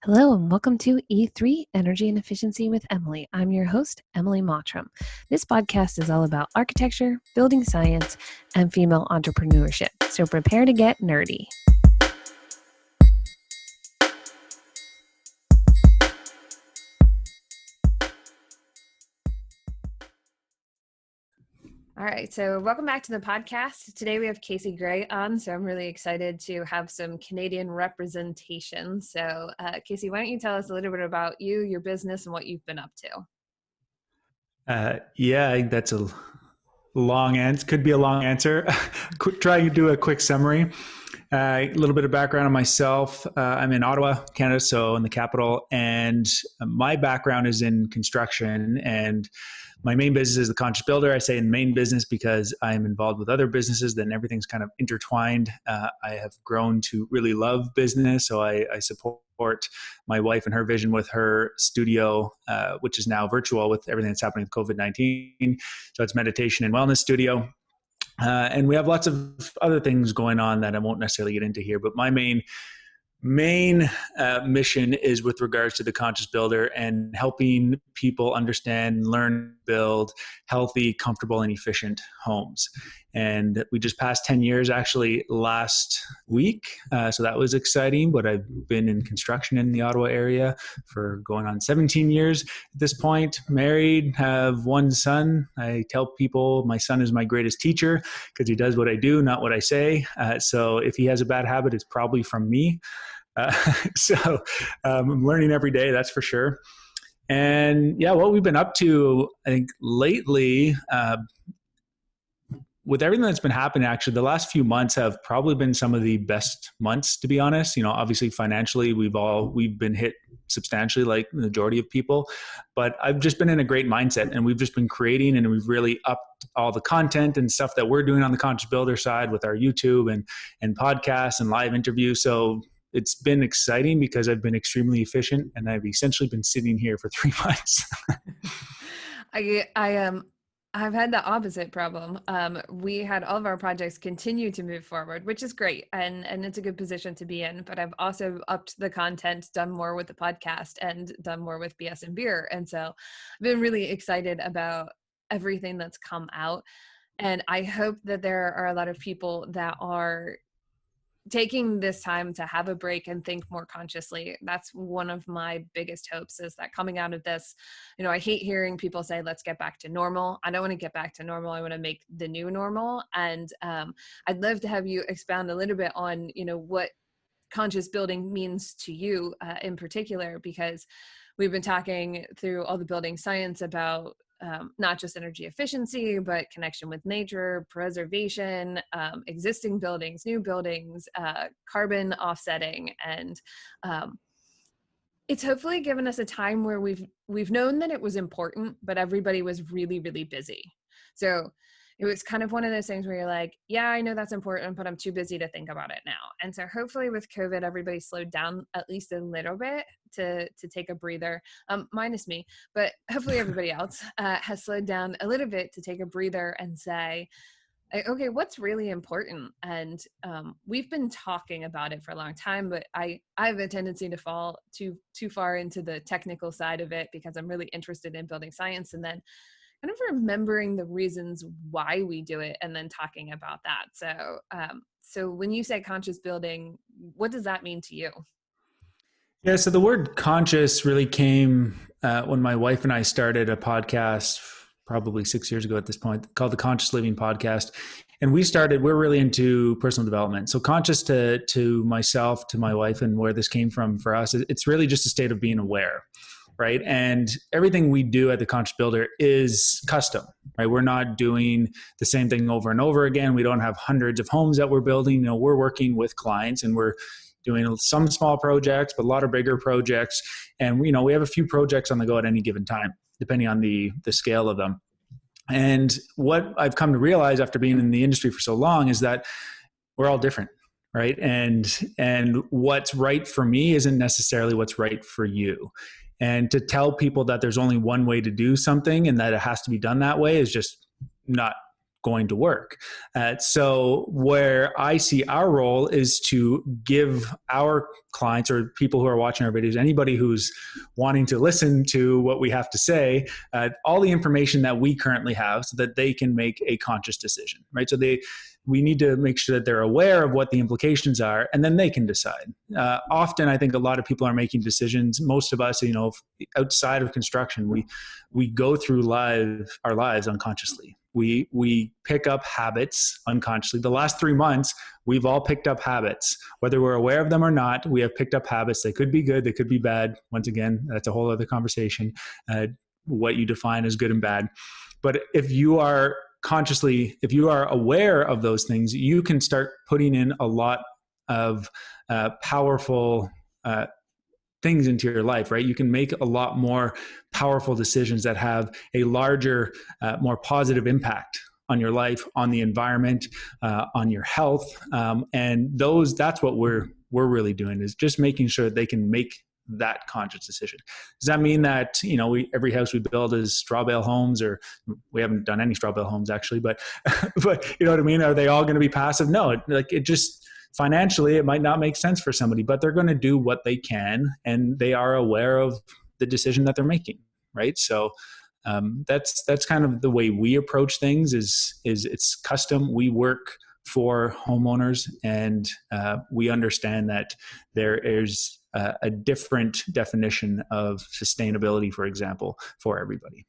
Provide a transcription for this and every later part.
Hello and welcome to E3 Energy and Efficiency with Emily. I'm your host, Emily Mottram. This podcast is all about architecture, building science, and female entrepreneurship. So prepare to get nerdy. All right, so welcome back to the podcast. Today we have Casey Gray on, so I'm really excited to have some Canadian representation. So Casey, why don't you tell us a little bit about you, your business, and what you've been up to? I think that's a long answer. Could be a long answer. Try to do a quick summary. A little bit of background on myself. I'm in Ottawa, Canada, so in the capital, and my background is in construction, and my main business is the Conscious Builder. I say in main business because I'm involved with other businesses, then everything's kind of intertwined. I have grown to really love business, so I support my wife and her vision with her studio, which is now virtual with everything that's happening with COVID-19. So it's meditation and wellness studio. And we have lots of other things going on that I won't necessarily get into here, but my main mission is with regards to the Conscious Builder and helping people understand, learn, build healthy, comfortable, and efficient homes. And we just passed 10 years actually last week. So that was exciting, but I've been in construction in the Ottawa area for going on 17 years at this point. Married, have one son. I tell people my son is my greatest teacher because he does what I do, not what I say. So if he has a bad habit, it's probably from me. I'm learning every day, that's for sure. And yeah, what we've been up to, I think lately, with everything that's been happening, actually, the last few months have probably been some of the best months, to be honest. You know, obviously financially, we've been hit substantially, like the majority of people, but I've just been in a great mindset, and we've just been creating, and we've really upped all the content and stuff that we're doing on the Conscious Builder side with our YouTube and podcasts and live interviews. So it's been exciting because I've been extremely efficient, and I've essentially been sitting here for 3 months. I've had the opposite problem. We had all of our projects continue to move forward, which is great, and it's a good position to be in. But I've also upped the content, done more with the podcast, and done more with BS and Beer. And so I've been really excited about everything that's come out. And I hope that there are a lot of people that are taking this time to have a break and think more consciously. That's one of my biggest hopes, is that coming out of this, you know, I hate hearing people say, let's get back to normal. I don't want to get back to normal. I want to make the new normal. And I'd love to have you expound a little bit on, you know, what conscious building means to you in particular, because we've been talking through all the building science about not just energy efficiency, but connection with nature, preservation, existing buildings, new buildings, carbon offsetting. And it's hopefully given us a time where we've known that it was important, but everybody was really, really busy. So it was kind of one of those things where you're like, yeah, I know that's important, but I'm too busy to think about it now. And so hopefully with COVID, everybody slowed down at least a little bit to take a breather, minus me, but hopefully everybody else has slowed down a little bit to take a breather and say, okay, what's really important? And we've been talking about it for a long time, but I have a tendency to fall too far into the technical side of it because I'm really interested in building science, and then kind of remembering the reasons why we do it and then talking about that. So when you say conscious building, what does that mean to you? Yeah, so the word conscious really came when my wife and I started a podcast probably 6 years ago at this point, called the Conscious Living Podcast. And we're really into personal development. So conscious to myself, to my wife, and where this came from for us, it's really just a state of being aware. Right. And everything we do at the Conscious Builder is custom, right? We're not doing the same thing over and over again. We don't have hundreds of homes that we're building. You know, we're working with clients, and we're doing some small projects, but a lot of bigger projects. And, you know, we have a few projects on the go at any given time, depending on the scale of them. And what I've come to realize after being in the industry for so long is that we're all different. Right. And what's right for me isn't necessarily what's right for you. And to tell people that there's only one way to do something and that it has to be done that way is just not going to work. So where I see our role is to give our clients or people who are watching our videos, anybody who's wanting to listen to what we have to say, all the information that we currently have so that they can make a conscious decision, right? So we need to make sure that they're aware of what the implications are, and then they can decide. Often, I think a lot of people are making decisions. Most of us, outside of construction, we go through our lives unconsciously. We pick up habits unconsciously. The last 3 months, we've all picked up habits, whether we're aware of them or not. We have picked up habits. They could be good, they could be bad. Once again, that's a whole other conversation. What you define as good and bad. But if you are aware of those things, you can start putting in a lot of powerful things into your life, right? You can make a lot more powerful decisions that have a larger, more positive impact on your life, on the environment, on your health. And that's what we're really doing, is just making sure that they can make that conscious decision. Does that mean that, every house we build is straw bale homes, or we haven't done any straw bale homes actually, but you know what I mean? Are they all going to be passive? No, it just financially, it might not make sense for somebody, but they're going to do what they can, and they are aware of the decision that they're making. Right. So that's kind of the way we approach things is it's custom. We work for homeowners, and we understand that there is a different definition of sustainability, for example, for everybody.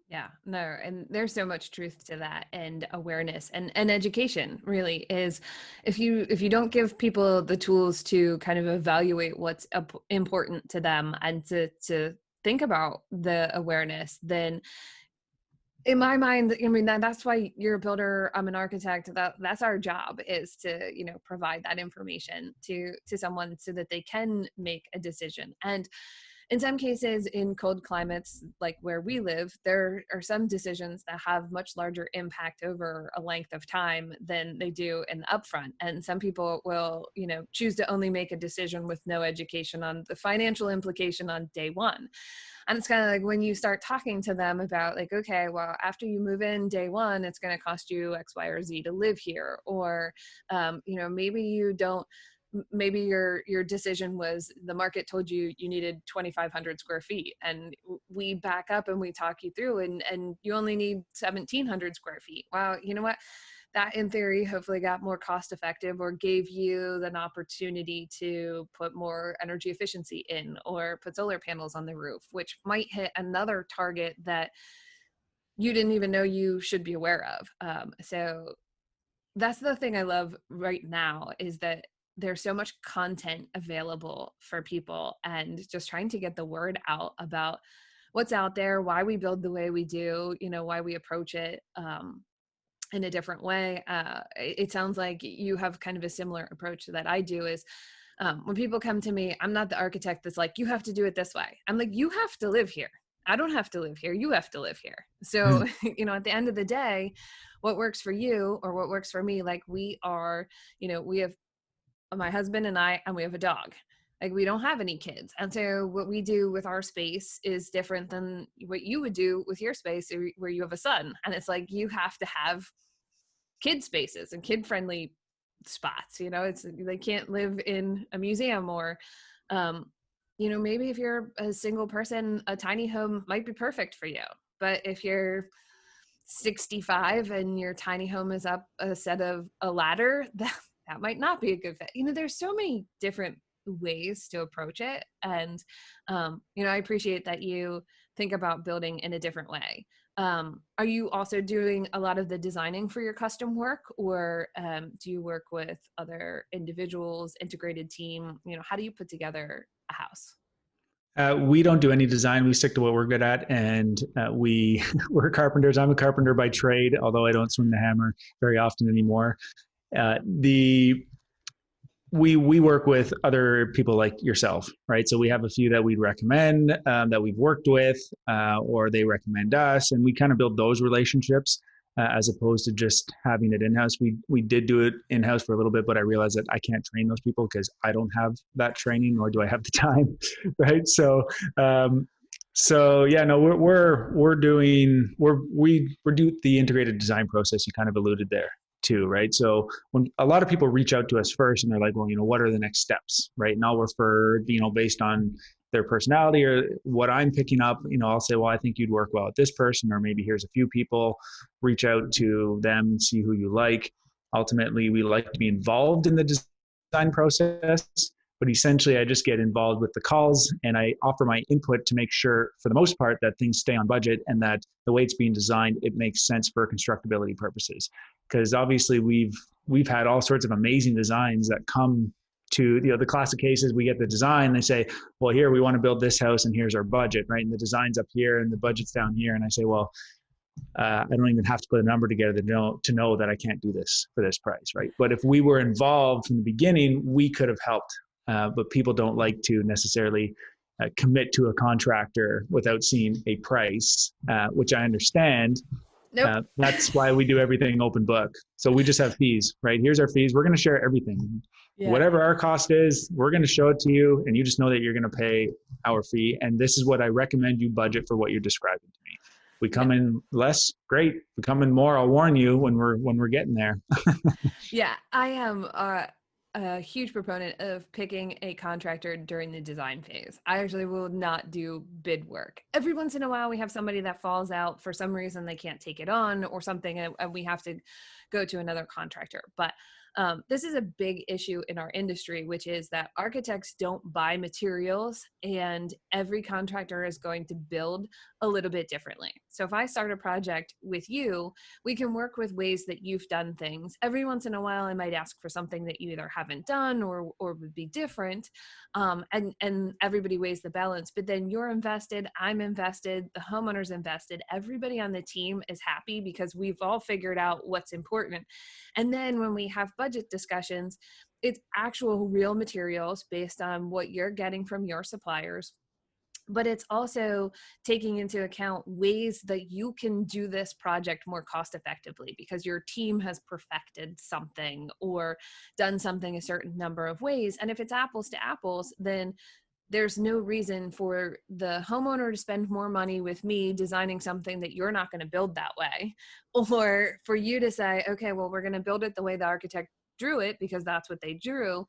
Yeah, no, and there's so much truth to that, and awareness and education really is, if you don't give people the tools to kind of evaluate what's important to them and to think about the awareness, then in my mind, I mean, that's why you're a builder, I'm an architect. That's our job, is to, provide that information to someone so that they can make a decision. And in some cases, in cold climates like where we live, there are some decisions that have much larger impact over a length of time than they do in the upfront. And some people will, choose to only make a decision with no education on the financial implication on day one. And it's kind of like when you start talking to them about like, okay, well, after you move in day one, it's going to cost you X, Y, or Z to live here. Or, maybe you don't, maybe your decision was the market told you needed 2,500 square feet, and we back up and we talk you through and you only need 1,700 square feet. Wow. You know what? That in theory hopefully got more cost effective, or gave you an opportunity to put more energy efficiency in, or put solar panels on the roof, which might hit another target that you didn't even know you should be aware of. So that's the thing I love right now, is that there's so much content available for people, and just trying to get the word out about what's out there, why we build the way we do, why we approach it in a different way. It sounds like you have kind of a similar approach that I do. Is when people come to me, I'm not the architect that's like, you have to do it this way. I'm like, you have to live here. I don't have to live here. You have to live here. So, at the end of the day, what works for you or what works for me, like we are, we have my husband and I, and we have a dog. Like we don't have any kids. And so what we do with our space is different than what you would do with your space where you have a son. And it's like, you have to have kid spaces and kid friendly spots, they can't live in a museum, or, maybe if you're a single person, a tiny home might be perfect for you. But if you're 65 and your tiny home is up a set of a ladder, that might not be a good fit. There's so many different ways to approach it. And, I appreciate that you think about building in a different way. Are you also doing a lot of the designing for your custom work, or do you work with other individuals, integrated team? How do you put together a house? We don't do any design. We stick to what we're good at, and we're carpenters. I'm a carpenter by trade, although I don't swing the hammer very often anymore. We work with other people like yourself, right? So we have a few that we'd recommend, that we've worked with, or they recommend us, and we kind of build those relationships as opposed to just having it in-house. We did do it in-house for a little bit, but I realized that I can't train those people because I don't have that training, nor do I have the time, right? So So yeah, no, we do the integrated design process. You kind of alluded there too, right? So when a lot of people reach out to us first and they're like, well, what are the next steps, right? And I'll refer, based on their personality or what I'm picking up, I'll say, well, I think you'd work well with this person, or maybe here's a few people. Reach out to them, see who you like. Ultimately, we like to be involved in the design process, but essentially I just get involved with the calls and I offer my input to make sure, for the most part, that things stay on budget and that the way it's being designed, it makes sense for constructability purposes. Because obviously we've had all sorts of amazing designs that come to the classic cases. We get the design, they say, well, here we want to build this house and here's our budget, right? And the design's up here and the budget's down here. And I say, well, I don't even have to put a number together to know that I can't do this for this price, right? But if we were involved from the beginning, we could have helped. But people don't like to necessarily commit to a contractor without seeing a price, which I understand. Nope. That's why we do everything open book. So we just have fees, right? Here's our fees. We're going to share everything. Yeah. Whatever our cost is, we're going to show it to you, and you just know that you're going to pay our fee. And this is what I recommend you budget for what you're describing to me. We come in less, great. We come in more, I'll warn you when we're getting there. Yeah, I am a huge proponent of picking a contractor during the design phase. I actually will not do bid work. Every once in a while, we have somebody that falls out for some reason, they can't take it on or something, and we have to go to another contractor. But this is a big issue in our industry, which is that architects don't buy materials and every contractor is going to build a little bit differently. So if I start a project with you, we can work with ways that you've done things. Every once in a while, I might ask for something that you either haven't done or would be different. And everybody weighs the balance, but then you're invested, I'm invested, the homeowner's invested, everybody on the team is happy because we've all figured out what's important. And then when we have budget discussions, it's actual real materials based on what you're getting from your suppliers. But it's also taking into account ways that you can do this project more cost effectively because your team has perfected something or done something a certain number of ways. And if it's apples to apples, then there's no reason for the homeowner to spend more money with me designing something that you're not going to build that way, or for you to say, okay, well, we're going to build it the way the architect drew it because that's what they drew.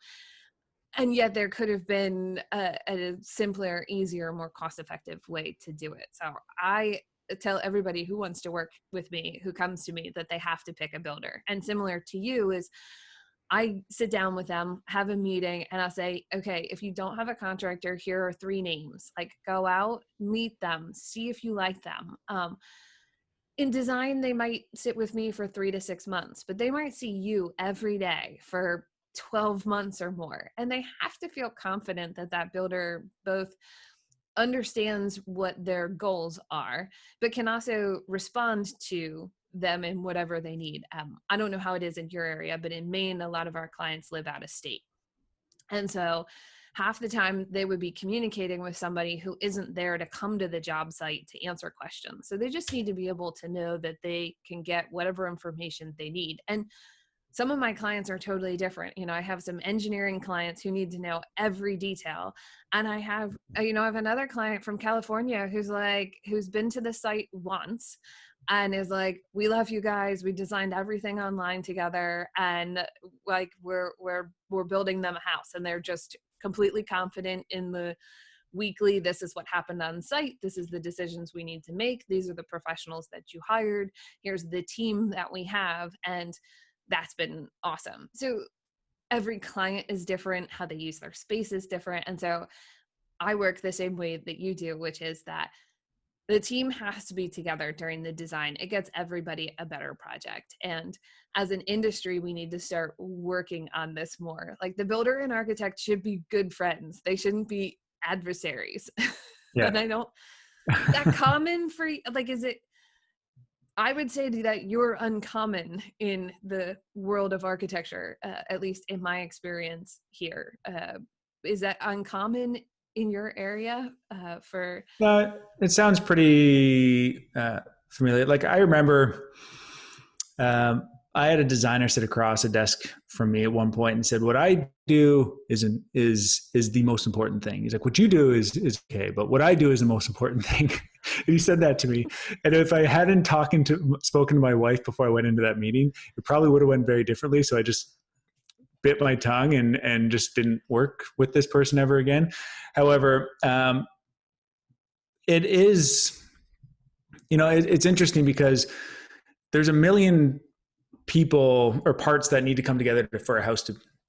And yet there could have been a simpler, easier, more cost-effective way to do it. So I tell everybody who wants to work with me, who comes to me, that they have to pick a builder. And similar to you is I sit down with them, have a meeting, and I'll say, okay, if you don't have a contractor, here are 3 names. Like, go out, meet them, see if you like them. In design, they might sit with me for 3 to 6 months, but they might see you every day for 12 months or more. And they have to feel confident that that builder both understands what their goals are, but can also respond to them in whatever they need. I don't know how it is in your area, but in Maine, a lot of our clients live out of state. And so half the time they would be communicating with somebody who isn't there to come to the job site to answer questions. So they just need to be able to know that they can get whatever information they need. And some of my clients are totally different. I have some engineering clients who need to know every detail. And I have another client from California who's been to the site once and is like, we love you guys. We designed everything online together. And like, we're building them a house, and they're just completely confident in the weekly, this is what happened on site. This is the decisions we need to make. These are the professionals that you hired. Here's the team that we have. And that's been awesome. So every client is different. How they use their space is different. And so I work the same way that you do, which is that the team has to be together during the design. It gets everybody a better project. And as an industry, we need to start working on this more. Like, the builder and architect should be good friends. They shouldn't be adversaries. Yeah. And I don't, that common for, like, is it, I would say that you're uncommon in the world of architecture, at least in my experience here. Is that uncommon in your area for? It sounds pretty familiar. Like, I remember I had a designer sit across a desk from me at one point and said, "What I do is the most important thing." He's like, "What you do is okay, but what I do is the most important thing." And he said that to me. And if I hadn't spoken to my wife before I went into that meeting, it probably would have went very differently. So I just bit my tongue and just didn't work with this person ever again. However, it is, it's interesting because there's a million people or parts that need to come together for a house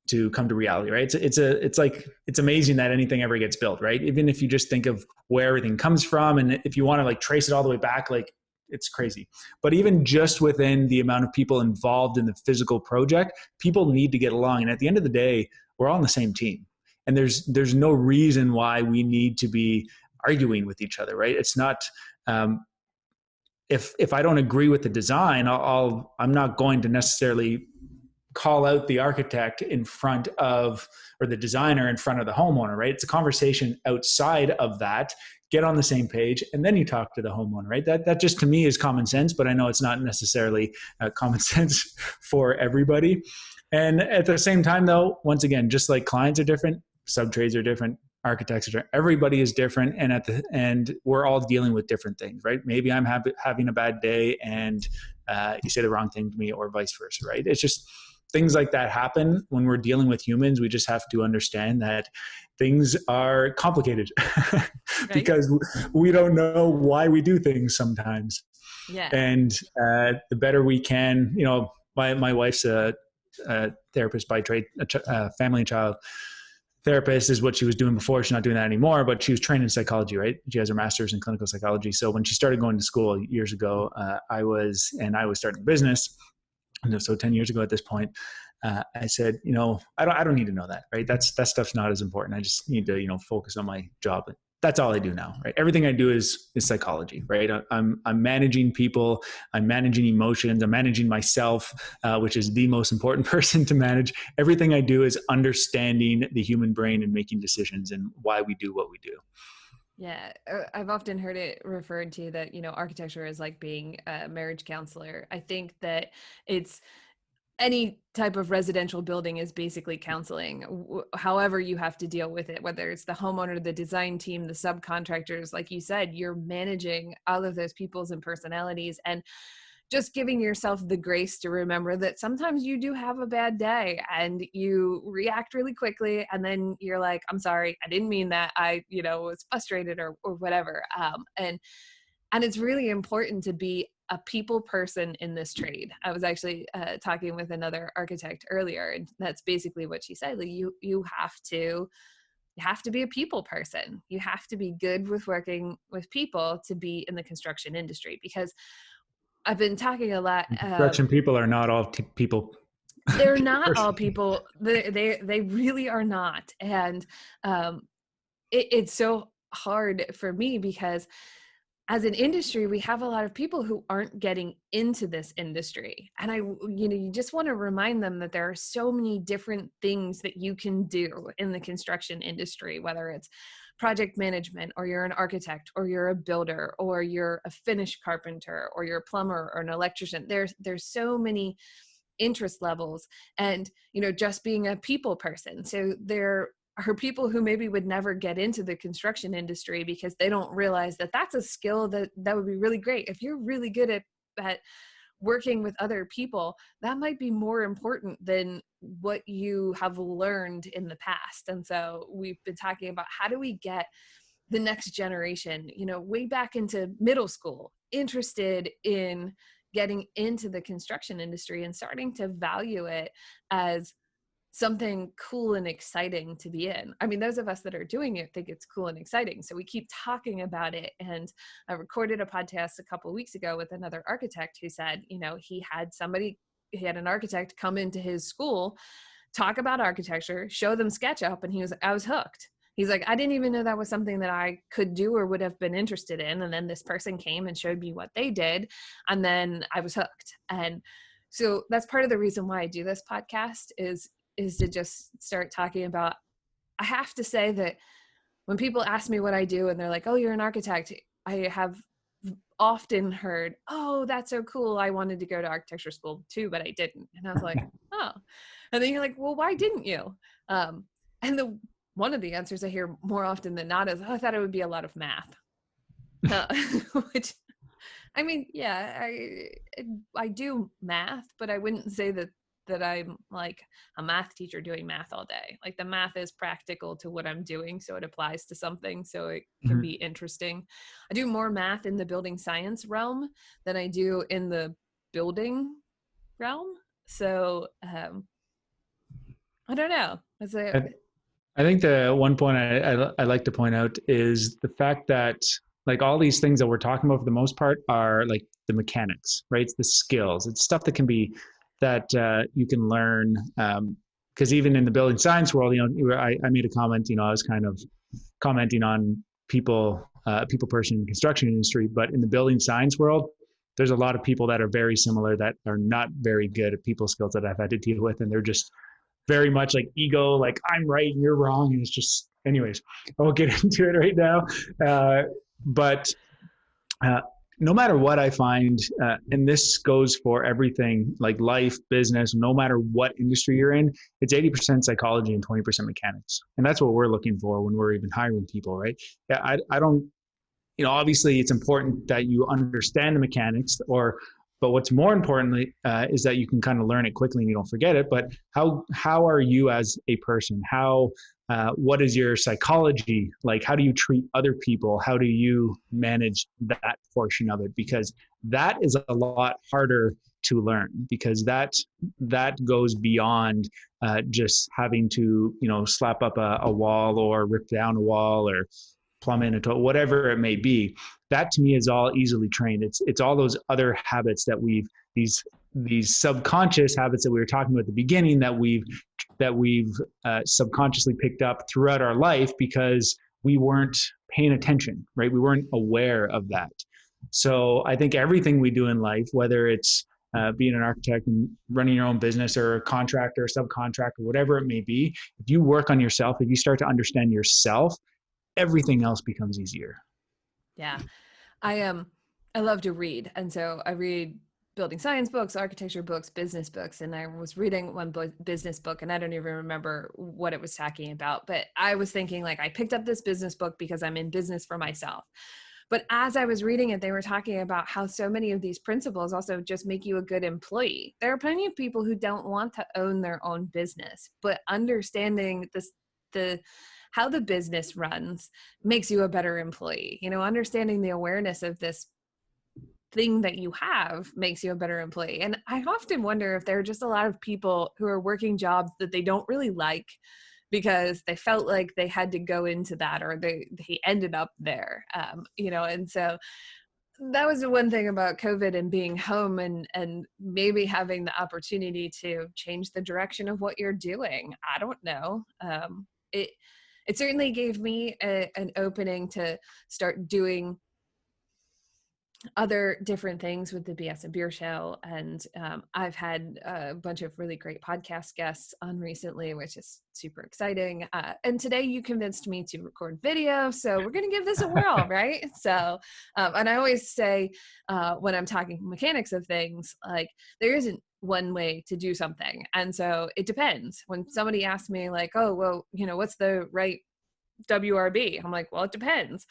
to come to reality, right? It's amazing that anything ever gets built, right? Even if you just think of where everything comes from, and if you want to like trace it all the way back, like it's crazy. But even just within the amount of people involved in the physical project, people need to get along. And at the end of the day, we're all on the same team. And there's no reason why we need to be arguing with each other, right? It's not, if I don't agree with the design, I'm not going to necessarily call out the architect in front of, or the designer in front of the homeowner, right? It's a conversation outside of that. Get on the same page, and then you talk to the homeowner, right? That just to me is common sense, but I know it's not necessarily common sense for everybody. And at the same time, though, once again, just like clients are different, sub-trades are different, architects are different, everybody is different, and we're all dealing with different things, right? Maybe I'm having a bad day, and you say the wrong thing to me, or vice versa, right? It's just things like that happen when we're dealing with humans. We just have to understand that things are complicated because we don't know why we do things sometimes. Yeah. And the better we can, my wife's a therapist by trade, a family and child therapist is what she was doing before. She's not doing that anymore, but she was trained in psychology, right? She has her master's in clinical psychology. So when she started going to school years ago, I was starting a business. So 10 years ago at this point, I said, I don't need to know that, right? That stuff's not as important. I just need to, focus on my job. That's all I do now, right? Everything I do is psychology, right? I'm managing people, I'm managing emotions, I'm managing myself, which is the most important person to manage. Everything I do is understanding the human brain and making decisions and why we do what we do. Yeah, I've often heard it referred to that, architecture is like being a marriage counselor. I think that it's any type of residential building is basically counseling, however you have to deal with it, whether it's the homeowner, the design team, the subcontractors. Like you said, you're managing all of those peoples and personalities, and just giving yourself the grace to remember that sometimes you do have a bad day and you react really quickly, and then you're like, I'm sorry, I didn't mean that. I, was frustrated or whatever. And it's really important to be a people person in this trade. I was actually talking with another architect earlier, and that's basically what she said. Like you have to be a people person. You have to be good with working with people to be in the construction industry, because I've been talking a lot. Construction people are not all people. They're not all people. They really are not. And it's so hard for me because as an industry, we have a lot of people who aren't getting into this industry. And you just want to remind them that there are so many different things that you can do in the construction industry, whether it's project management, or you're an architect, or you're a builder, or you're a finish carpenter, or you're a plumber or an electrician. There's so many interest levels, and just being a people person. So there are people who maybe would never get into the construction industry because they don't realize that that's a skill that would be really great. If you're really good at working with other people, that might be more important than what you have learned in the past. And so we've been talking about, how do we get the next generation, way back into middle school, interested in getting into the construction industry and starting to value it as something cool and exciting to be in. I mean, those of us that are doing it think it's cool and exciting, so we keep talking about it. And I recorded a podcast a couple of weeks ago with another architect who said, he had an architect come into his school, talk about architecture, show them SketchUp, and I was hooked. He's like, I didn't even know that was something that I could do or would have been interested in. And then this person came and showed me what they did, and then I was hooked. And so that's part of the reason why I do this podcast is to just start talking about. I have to say that when people ask me what I do and they're like, oh, you're an architect, I have often heard, "Oh, that's so cool. I wanted to go to architecture school too, but I didn't." And I was like, "Oh." And then you're like, "Well, why didn't you?" And the one of the answers I hear more often than not is, "Oh, I thought it would be a lot of math." Uh, which, I mean, yeah, I do math, but I wouldn't say that I'm like a math teacher doing math all day. Like the math is practical to what I'm doing, so it applies to something, so it can be interesting. I do more math in the building science realm than I do in the building realm. So I don't know. I, I think the one point I like to point out is the fact that like all these things that we're talking about for the most part are like the mechanics, right? It's the skills. It's stuff that can be that you can learn. Because even in the building science world, I made a comment. I was kind of commenting on people person in the construction industry, but in the building science world, there's a lot of people that are very similar that are not very good at people skills that I've had to deal with, and they're just very much like ego, like I'm right and you're wrong. And it's just, anyways, I won't get into it right now. But uh, no matter what I find, and this goes for everything like life, business, no matter what industry you're in, it's 80% psychology and 20% mechanics. And that's what we're looking for when we're even hiring people, right? Yeah, I don't, obviously it's important that you understand the mechanics but what's more importantly is that you can kind of learn it quickly and you don't forget it. But how are you as a person? What is your psychology like? How do you treat other people? How do you manage that portion of it? Because that is a lot harder to learn, because that goes beyond just having to slap up a wall or rip down a wall or plumb in a toilet, whatever it may be. That to me is all easily trained. It's all those other habits that these subconscious habits that we were talking about at the beginning that we've subconsciously picked up throughout our life because we weren't paying attention, right? We weren't aware of that. So I think everything we do in life, whether it's being an architect and running your own business or a contractor, subcontractor, whatever it may be, if you work on yourself, if you start to understand yourself, everything else becomes easier. Yeah. I love to read, and so I read building science books, architecture books, business books, and I was reading one business book, and I don't even remember what it was talking about, but I was thinking like I picked up this business book because I'm in business for myself. But as I was reading it, they were talking about how so many of these principles also just make you a good employee. There are plenty of people who don't want to own their own business, but understanding the how the business runs makes you a better employee. Understanding the awareness of this thing that you have makes you a better employee. And I often wonder if there are just a lot of people who are working jobs that they don't really like because they felt like they had to go into that, or they ended up there. And so that was the one thing about COVID and being home, and maybe having the opportunity to change the direction of what you're doing. I don't know. It certainly gave me an opening to start doing other different things with the BS and Beer Show. And I've had a bunch of really great podcast guests on recently, which is super exciting. And today you convinced me to record video. So we're going to give this a whirl, right? So, and I always say when I'm talking mechanics of things, like there isn't one way to do something. And so it depends. When somebody asks me like, oh, well, what's the right WRB? I'm like, well, it depends.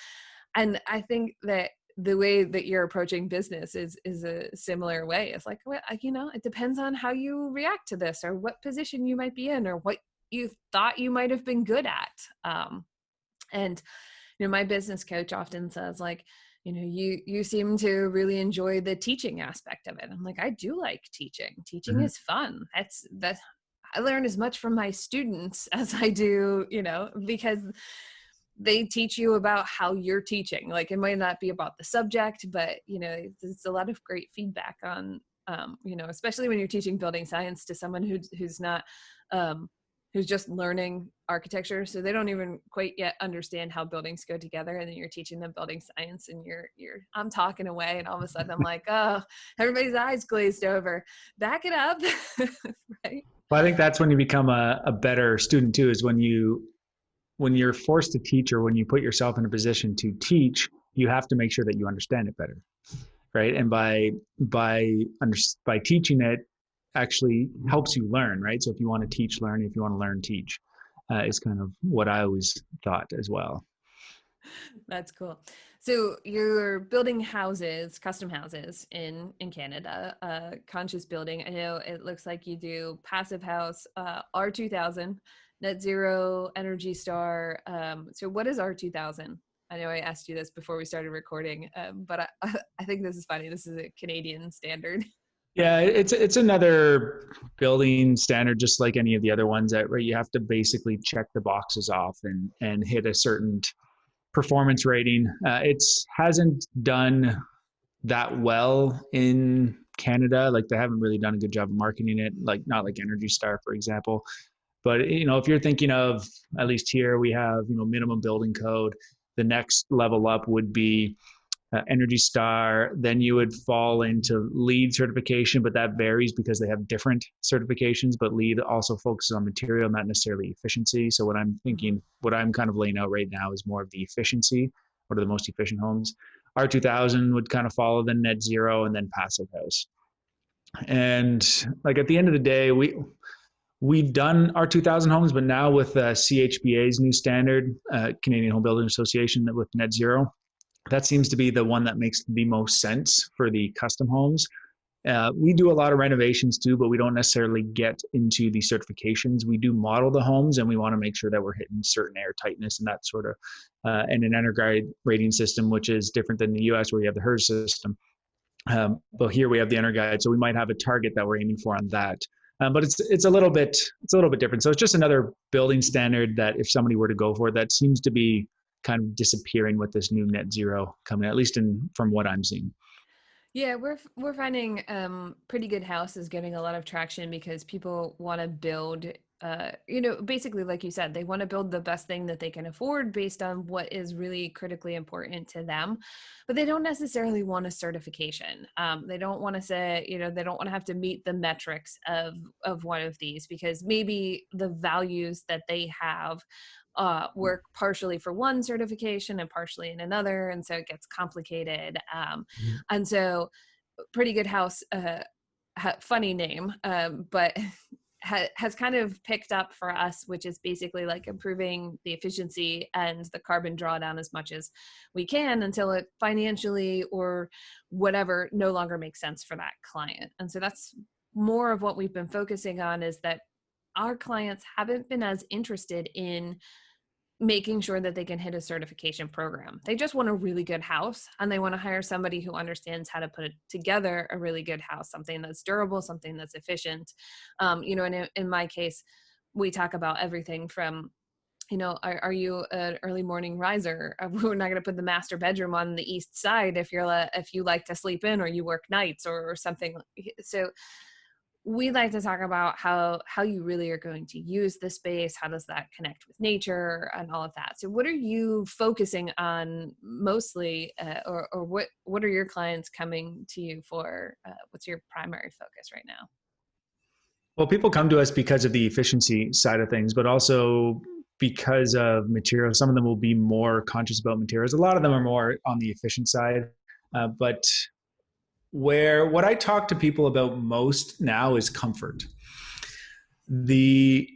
And I think that the way that you're approaching business is a similar way. It's like, well, it depends on how you react to this, or what position you might be in, or what you thought you might have been good at. And my business coach often says like, you seem to really enjoy the teaching aspect of it. I'm like, I do like teaching. Teaching is fun. That's I learn as much from my students as I do, because they teach you about how you're teaching. Like it might not be about the subject, but it's a lot of great feedback on, especially when you're teaching building science to someone who's not, who's just learning architecture. So they don't even quite yet understand how buildings go together. And then you're teaching them building science, and I'm talking away, and all of a sudden I'm like, oh, everybody's eyes glazed over. Back it up. Right. Well, I think that's when you become a better student too, is when you're forced to teach, or when you put yourself in a position to teach, you have to make sure that you understand it better. right? And by teaching it, actually helps you learn, right? So if you want to teach, learn. If you want to learn, teach, is kind of what I always thought as well. That's cool. So you're building houses, custom houses in Canada, conscious building. I know it looks like you do passive house, R2000, net zero, Energy Star. So what is R2000? I know I asked you this before we started recording, but I think this is funny. This is a Canadian standard. Yeah, it's another building standard, just like any of the other ones that where you have to basically check the boxes off and hit a certain performance rating. It hasn't done that well in Canada. Like they haven't really done a good job of marketing it. Like not like Energy Star, for example. But if you're thinking of, at least here we have minimum building code. The next level up would be Energy Star. Then you would fall into LEED certification, but that varies because they have different certifications. But LEED also focuses on material, not necessarily efficiency. So what I'm kind of laying out right now is more of the efficiency. What are the most efficient homes? R2000 would kind of follow, then net zero, and then passive house. And like at the end of the day, we've done our 2000 homes, but now with CHBA's new standard, Canadian Home Building Association, with net zero, that seems to be the one that makes the most sense for the custom homes. We do a lot of renovations too, but we don't necessarily get into the certifications. We do model the homes, and we want to make sure that we're hitting certain air tightness and that sort of, and an EnerGuide rating system, which is different than the US where you have the HERS system. But here we have the EnerGuide, so we might have a target that we're aiming for on that. But it's a little bit different. So it's just another building standard that if somebody were to go for it, that seems to be kind of disappearing with this new net zero coming, at least from what I'm seeing. Yeah, we're finding pretty good houses getting a lot of traction because people want to build, basically like you said, they want to build the best thing that they can afford based on what is really critically important to them, but they don't necessarily want a certification. They don't want to say, they don't want to have to meet the metrics of one of these because maybe the values that they have work partially for one certification and partially in another, and so it gets complicated. And so Pretty Good House, funny name, but has kind of picked up for us, which is basically like improving the efficiency and the carbon drawdown as much as we can until it financially or whatever no longer makes sense for that client. And so that's more of what we've been focusing on, is that our clients haven't been as interested in making sure that they can hit a certification program. They just want a really good house, and they want to hire somebody who understands how to put together a really good house, something that's durable, something that's efficient. In my case, we talk about everything from, are you an early morning riser? We're not going to put the master bedroom on the east side if you like to sleep in or you work nights or something. So we like to talk about how you really are going to use the space. How does that connect with nature and all of that? So what are you focusing on mostly, or what are your clients coming to you for? What's your primary focus right now? Well, people come to us because of the efficiency side of things, but also because of materials. Some of them will be more conscious about materials. A lot of them are more on the efficient side. But what I talk to people about most now is comfort. I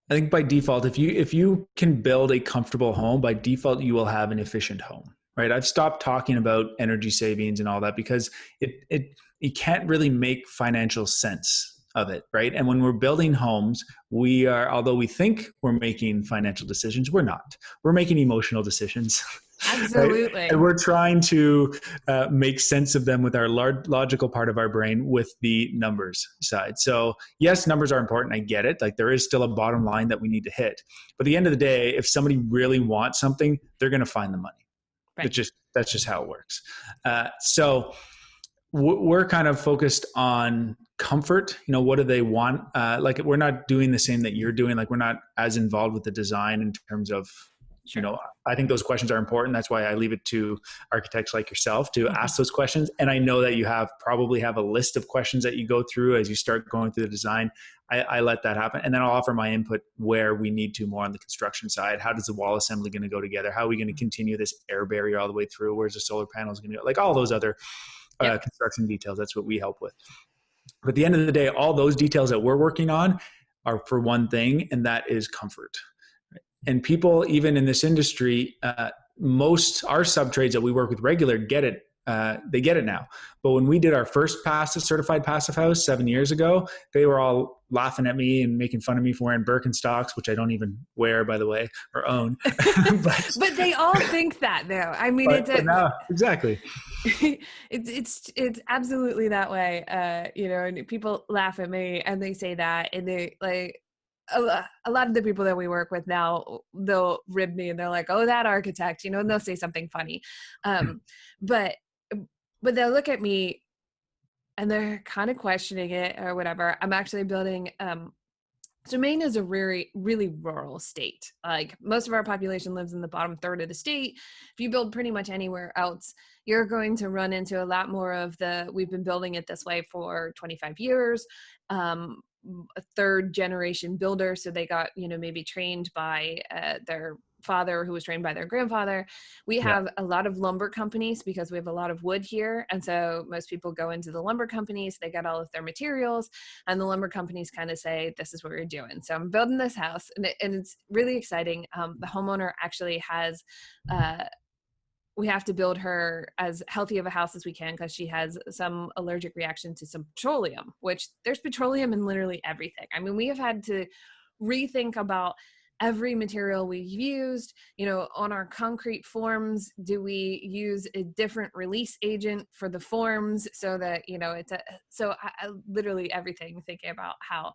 think by default, if you can build a comfortable home, by default you will have an efficient home, right? I've stopped talking about energy savings and all that because it can't really make financial sense of it, right? And when we're building homes, although we think we're making financial decisions, we're not. We're making emotional decisions. Absolutely. Right? And we're trying to make sense of them with our logical part of our brain with the numbers side. So yes, numbers are important. I get it. Like there is still a bottom line that we need to hit. But at the end of the day, if somebody really wants something, they're going to find the money. Right. That's just how it works. So we're kind of focused on comfort. What do they want? Like we're not doing the same that you're doing. Like we're not as involved with the design in terms of You Sure. know, I think those questions are important. That's why I leave it to architects like yourself to ask those questions. And I know that you probably have a list of questions that you go through as you start going through the design. I let that happen. And then I'll offer my input where we need to more on the construction side. How does the wall assembly going to go together? How are we going to continue this air barrier all the way through? Where's the solar panels going to go? Like all those other Yep. construction details. That's what we help with. But at the end of the day, all those details that we're working on are for one thing, and that is comfort. And people, even in this industry, most our sub trades that we work with regular get it. They get it now. But when we did our first certified passive house 7 years ago, they were all laughing at me and making fun of me for wearing Birkenstocks, which I don't even wear, by the way, or own. But they all think that, though. I mean, but now, exactly. It's absolutely that way. And people laugh at me and they say that, and they like a lot of the people that we work with now, they'll rib me and they're like, "Oh, that architect," and they'll say something funny. But they'll look at me and they're kind of questioning it or whatever. I'm actually building, so Maine is a really, really rural state. Like most of our population lives in the bottom third of the state. If you build pretty much anywhere else, you're going to run into a lot more of we've been building it this way for 25 years. A third generation builder. So they got, maybe trained by their father who was trained by their grandfather. We have a lot of lumber companies because we have a lot of wood here. And so most people go into the lumber companies, they get all of their materials, and the lumber companies kind of say, this is what we're doing. So I'm building this house, and it's really exciting. The homeowner actually has, we have to build her as healthy of a house as we can because she has some allergic reaction to some petroleum, which there's petroleum in literally everything. I mean, we have had to rethink about every material we've used. On our concrete forms, do we use a different release agent for the forms so that, I literally everything, thinking about how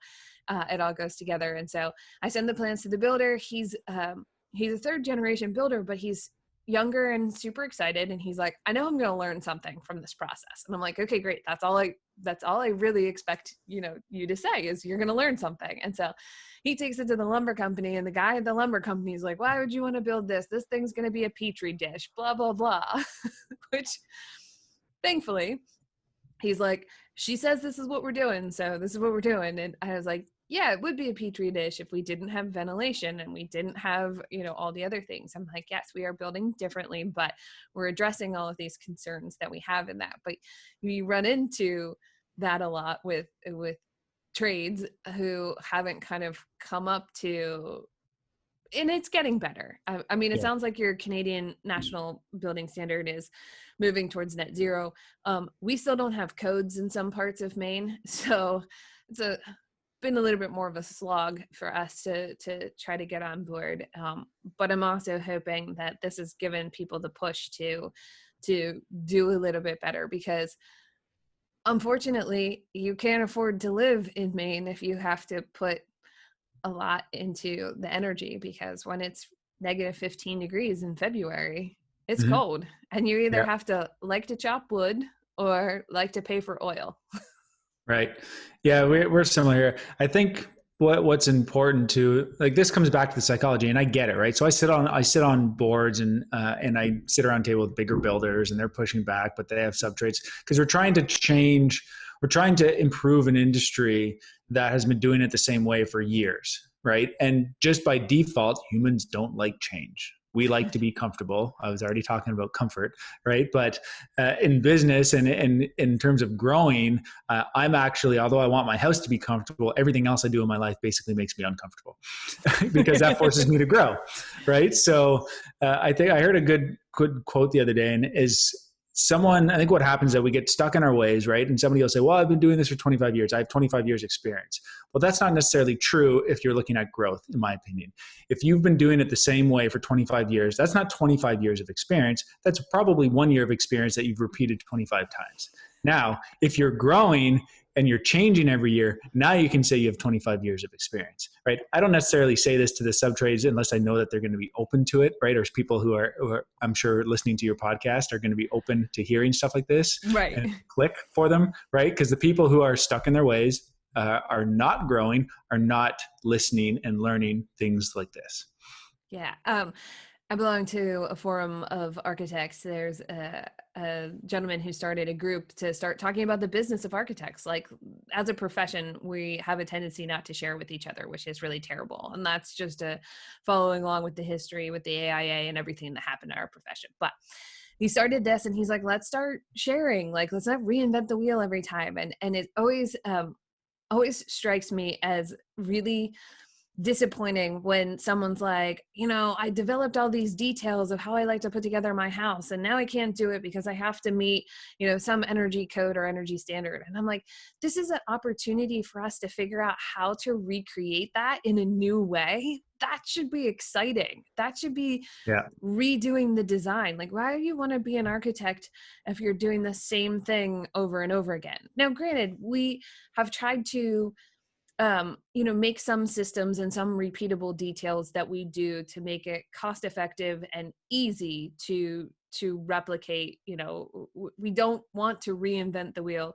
it all goes together. And so I send the plans to the builder. He's a third generation builder, but he's younger and super excited. And he's like, I know I'm going to learn something from this process. And I'm like, okay, great. That's all I really expect, you to say is you're going to learn something. And so he takes it to the lumber company, and the guy at the lumber company is like, why would you want to build this? This thing's going to be a petri dish, blah, blah, blah, which thankfully he's like, she says this is what we're doing. So this is what we're doing. And I was like, yeah, it would be a petri dish if we didn't have ventilation and we didn't have, all the other things. I'm like, yes, we are building differently, but we're addressing all of these concerns that we have in that. But you run into that a lot with trades who haven't kind of come up to, and it's getting better. I mean, it sounds like your Canadian National Building Standard is moving towards net zero. We still don't have codes in some parts of Maine. So it's been a little bit more of a slog for us to try to get on board. But I'm also hoping that this has given people the push to do a little bit better, because unfortunately you can't afford to live in Maine if you have to put a lot into the energy, because when it's negative 15 degrees in February, it's cold, and you either have to like to chop wood or like to pay for oil. Right. Yeah, we're similar here. I think what's important to, like, this comes back to the psychology, and I get it, right? So I sit on boards and I sit around a table with bigger builders, and they're pushing back, but they have sub trades because we're trying to improve an industry that has been doing it the same way for years, right? And just by default, humans don't like change. We like to be comfortable. I was already talking about comfort, right? But in business and in terms of growing, I'm actually, although I want my house to be comfortable, everything else I do in my life basically makes me uncomfortable because that forces me to grow, right? So I think I heard a good quote the other day, and I think what happens is that we get stuck in our ways, right? And somebody will say, well, I've been doing this for 25 years. I have 25 years experience. Well, that's not necessarily true if you're looking at growth, in my opinion. If you've been doing it the same way for 25 years, that's not 25 years of experience. That's probably 1 year of experience that you've repeated 25 times. Now, if you're growing and you're changing every year, now you can say you have 25 years of experience, right? I don't necessarily say this to the sub-trades unless I know that they're going to be open to it, right? Or people who are, I'm sure, listening to your podcast are going to be open to hearing stuff like this, right? And click for them, right? Because the people who are stuck in their ways are not growing, are not listening and learning things like this. Yeah. I belong to a forum of architects. There's a gentleman who started a group to start talking about the business of architects. Like, as a profession, we have a tendency not to share with each other, which is really terrible. And that's just following along with the history, with the AIA and everything that happened in our profession. But he started this and he's like, let's start sharing. Like, let's not reinvent the wheel every time. And it always strikes me as really disappointing when someone's like, I developed all these details of how I like to put together my house, and now I can't do it because I have to meet, some energy code or energy standard. And I'm like, this is an opportunity for us to figure out how to recreate that in a new way. That should be exciting. That should be Yeah. redoing the design. Like, why do you want to be an architect if you're doing the same thing over and over again? Now, granted, we have tried to make some systems and some repeatable details that we do to make it cost effective and easy to replicate. We don't want to reinvent the wheel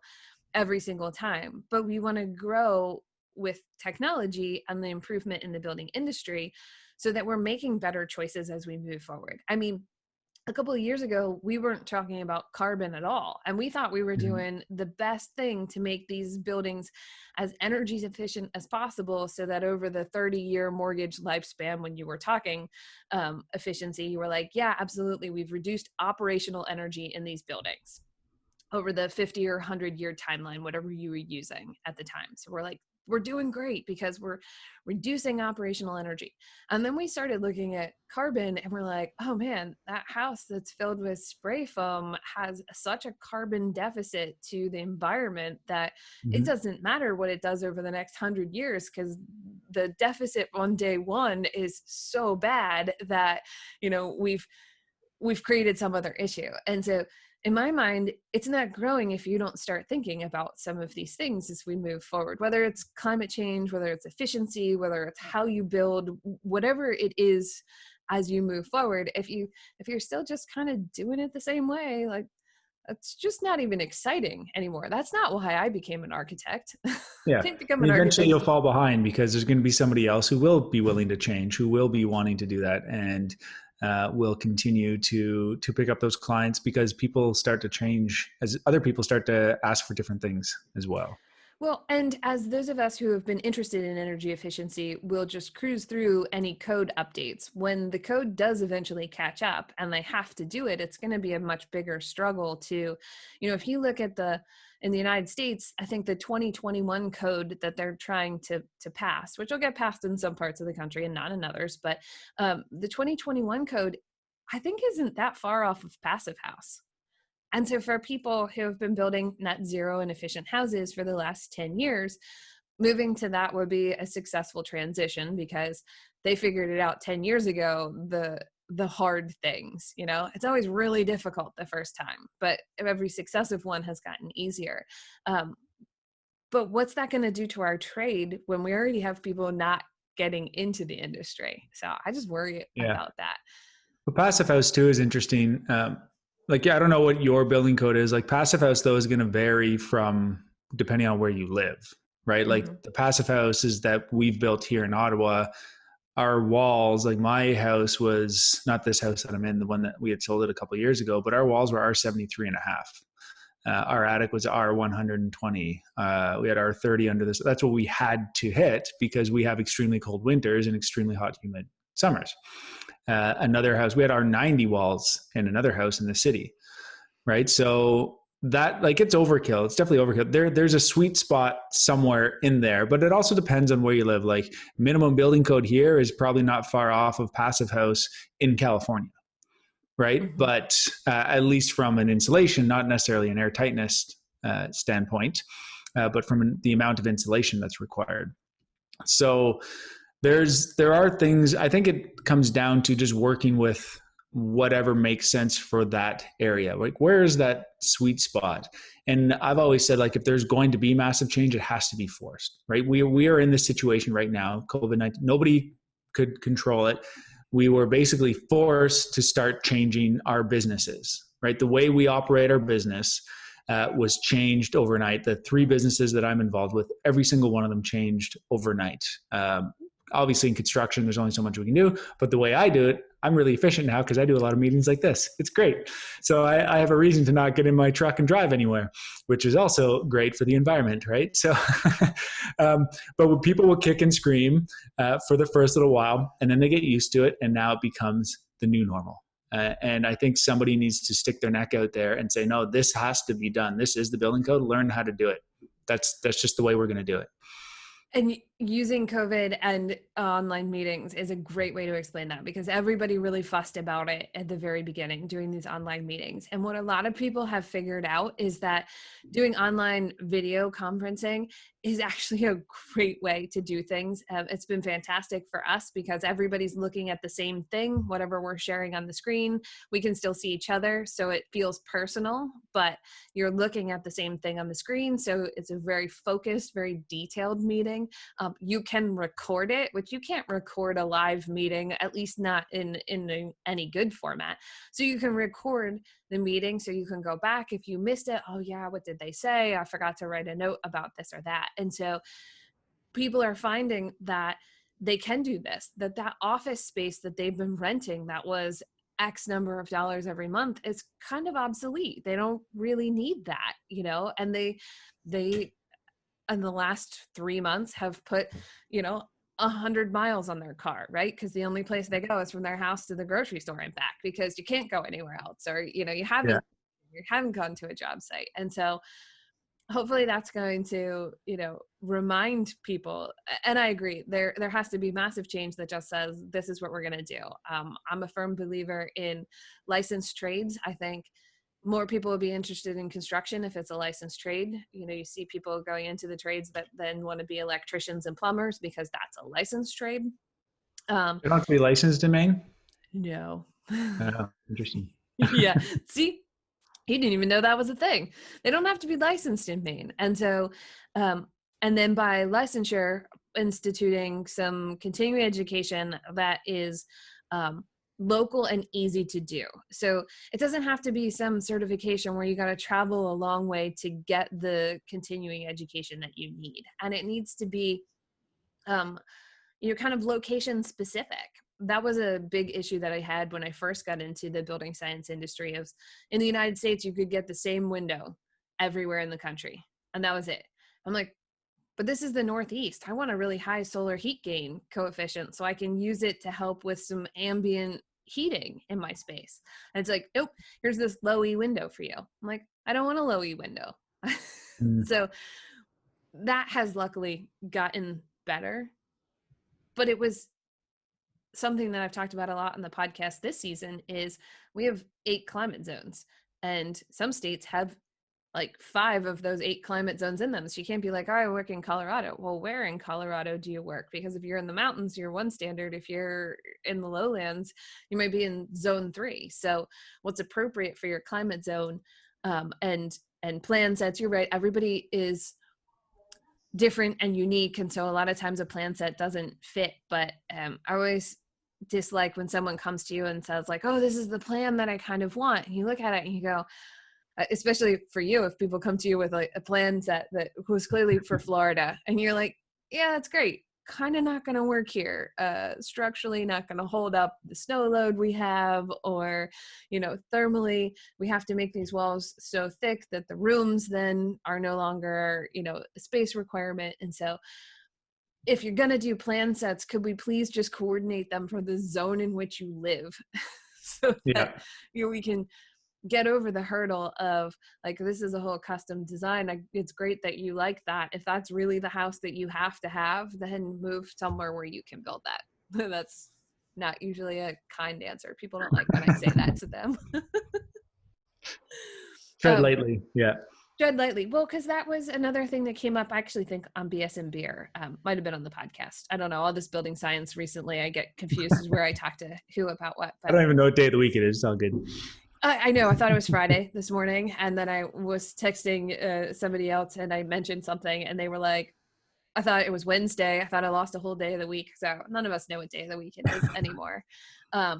every single time, but we want to grow with technology and the improvement in the building industry so that we're making better choices as we move forward. I mean, a couple of years ago, we weren't talking about carbon at all. And we thought we were Mhm. doing the best thing to make these buildings as energy efficient as possible so that over the 30-year mortgage lifespan, when you were talking efficiency, you were like, yeah, absolutely. We've reduced operational energy in these buildings over the 50 or 100-year timeline, whatever you were using at the time. So we're like, we're doing great because we're reducing operational energy. And then we started looking at carbon and we're like, oh man, that house that's filled with spray foam has such a carbon deficit to the environment that it Mhm. doesn't matter what it does over the next 100 years, because the deficit on day one is so bad that, we've created some other issue. And so in my mind, it's not growing if you don't start thinking about some of these things as we move forward, whether it's climate change, whether it's efficiency, whether it's how you build, whatever it is as you move forward. If you're still just kind of doing it the same way, like, that's just not even exciting anymore. That's not why I became an architect. I Yeah. didn't become And an eventually architect. you'll fall behind because there's going to be somebody else who will be willing to change, who will be wanting to do that, and will continue to pick up those clients because people start to change as other people start to ask for different things as well. Well, and as those of us who have been interested in energy efficiency will just cruise through any code updates, when the code does eventually catch up and they have to do it, it's going to be a much bigger struggle to, if you look at in the United States, I think the 2021 code that they're trying to pass, which will get passed in some parts of the country and not in others, but the 2021 code, I think, isn't that far off of Passive House. And so for people who have been building net zero and efficient houses for the last 10 years, moving to that would be a successful transition because they figured it out 10 years ago, the hard things. It's always really difficult the first time, but every successive one has gotten easier. Um, but what's that going to do to our trade when we already have people not getting into the industry? So I just worry Yeah. about that. But passive house too is interesting. Like, yeah, I don't know what your building code is. Like passive house though is going to vary from depending on where you live, right? Mm-hmm. Like the passive houses that we've built here in Ottawa, our walls, like my house was not this house that I'm in, the one that we had sold it a couple of years ago, but our walls were R73 and a half. Our attic was R120. We had R30 under this. That's what we had to hit because we have extremely cold winters and extremely hot, humid summers. Another house, we had R90 walls in another house in the city, right? So that, like, it's overkill. It's definitely overkill. There's a sweet spot somewhere in there, but it also depends on where you live. Like minimum building code here is probably not far off of passive house in California, right? Mm-hmm. But at least from an insulation, not necessarily an airtightness standpoint, but from the amount of insulation that's required. So there are things. I think it comes down to just working with whatever makes sense for that area. Like, where is that sweet spot? And I've always said, like, if there's going to be massive change, it has to be forced, right? We are in this situation right now, COVID-19. Nobody could control it. We were basically forced to start changing our businesses, right? The way we operate our business was changed overnight. The 3 businesses that I'm involved with, every single one of them changed overnight. obviously in construction, there's only so much we can do, but the way I do it, I'm really efficient now because I do a lot of meetings like this. It's great. So I have a reason to not get in my truck and drive anywhere, which is also great for the environment, right? So, but people will kick and scream for the first little while, and then they get used to it, and now it becomes the new normal. And I think somebody needs to stick their neck out there and say, no, this has to be done. This is the building code. Learn how to do it. That's just the way we're going to do it. And using COVID and online meetings is a great way to explain that, because everybody really fussed about it at the very beginning doing these online meetings. And what a lot of people have figured out is that doing online video conferencing is actually a great way to do things. It's been fantastic for us because everybody's looking at the same thing, whatever we're sharing on the screen. We can still see each other, so it feels personal, but you're looking at the same thing on the screen. So it's a very focused, very detailed meeting. You can record it, which you can't record a live meeting, at least not in any good format. So you can record the meeting so you can go back if you missed it. Oh yeah, what did they say? I forgot to write a note about this or that. And so people are finding that they can do this, that office space that they've been renting that was X number of dollars every month is kind of obsolete. They don't really need that, and they in the last 3 months have put, 100 miles on their car, right? Because the only place they go is from their house to the grocery store and back, because you can't go anywhere else, or, you haven't gone to a job site. And so hopefully that's going to, remind people. And I agree, there has to be massive change that just says, this is what we're going to do. I'm a firm believer in licensed trades. I think more people will be interested in construction if it's a licensed trade. You see people going into the trades that then want to be electricians and plumbers because that's a licensed trade. They don't have to be licensed in Maine? No. Interesting. Yeah. See, he didn't even know that was a thing. They don't have to be licensed in Maine. And so, and then by licensure, instituting some continuing education that is local and easy to do. So it doesn't have to be some certification where you got to travel a long way to get the continuing education that you need. And it needs to be, kind of location specific. That was a big issue that I had when I first got into the building science industry. Of in the United States, you could get the same window everywhere in the country, and that was it. I'm like, but this is the Northeast. I want a really high solar heat gain coefficient so I can use it to help with some ambient heating in my space. And it's like, nope, here's this low E window for you. I'm like, I don't want a low E window. So that has luckily gotten better, but it was something that I've talked about a lot on the podcast this season. Is we have 8 climate zones, and some states have like 5 of those 8 climate zones in them. So you can't be like, oh, I work in Colorado. Well, where in Colorado do you work? Because if you're in the mountains, you're one standard. If you're in the lowlands, you might be in zone 3. So what's appropriate for your climate zone, and plan sets, you're right. Everybody is different and unique. And so a lot of times a plan set doesn't fit, but I always dislike when someone comes to you and says like, oh, this is the plan that I kind of want. And you look at it and you go, especially for you, if people come to you with like a plan set that was clearly for Florida and you're like, yeah, that's great. Kind of not going to work here. Structurally not going to hold up the snow load we have, or, thermally we have to make these walls so thick that the rooms then are no longer, a space requirement. And so if you're going to do plan sets, could we please just coordinate them for the zone in which you live so that we can get over the hurdle of like, this is a whole custom design. It's great that you like that. If that's really the house that you have to have, then move somewhere where you can build that. That's not usually a kind answer. People don't like when I say that to them. Tread lightly. Yeah. Tread lightly. Well, because that was another thing that came up, I actually think, on BS and Beer. Might have been on the podcast. I don't know. All this building science recently, I get confused as where I talk to who about what. But I don't even know what day of the week it is. It's all good. I know. I thought it was Friday this morning. And then I was texting somebody else and I mentioned something and they were like, I thought it was Wednesday. I thought I lost a whole day of the week. So none of us know what day of the week it is anymore. But